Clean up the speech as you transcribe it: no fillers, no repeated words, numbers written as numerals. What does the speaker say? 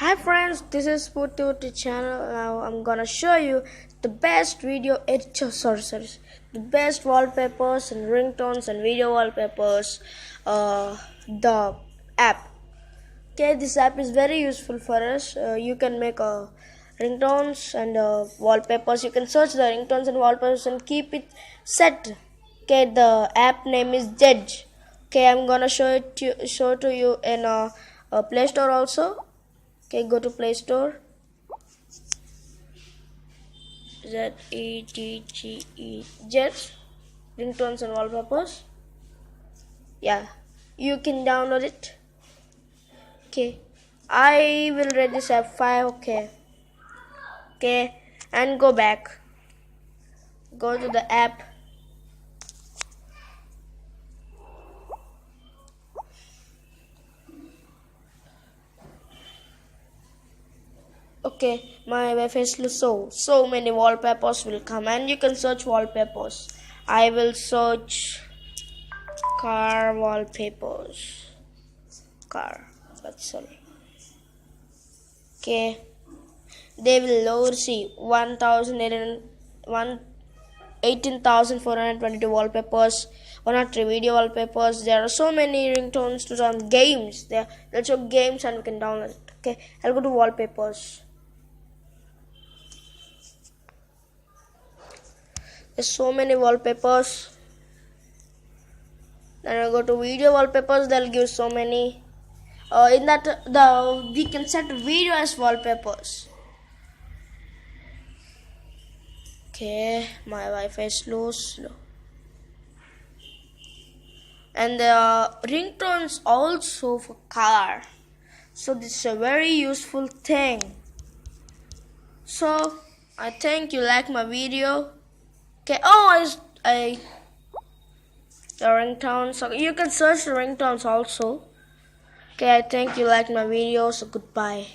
Hi friends, this is Putu channel. Now I'm gonna show you the best video editor, the best wallpapers and ringtones and video wallpapers. The app. Okay, this app is very useful for us. You can make ringtones and wallpapers. You can search the ringtones and wallpapers and keep it set. Okay, the app name is Judge. Okay, I'm gonna show to you in Play Store also. Okay, go to Play Store. ZEDGE Jet ringtones and wallpapers. Yeah, you can download it. Okay, I will rate this app 5. Okay, and go back. Go to the app. Okay, my Wi-Fi is slow. So many wallpapers will come, and you can search wallpapers. I will search car wallpapers. Car. That's all. Okay, they will load. See 18,422 wallpapers, 103 video wallpapers. There are so many ringtones to some games. They'll show games and we can download it. Okay, I'll go to wallpapers. There's so many wallpapers. Then I'll go to video wallpapers. They'll give so many. In that we can set video as wallpapers. Okay, my Wi-Fi is slow. And the ringtones also for car. So this is a very useful thing. So I think you like my video. Okay. The ringtones. So you can search the ringtones also. Okay, I think you like my video. So goodbye.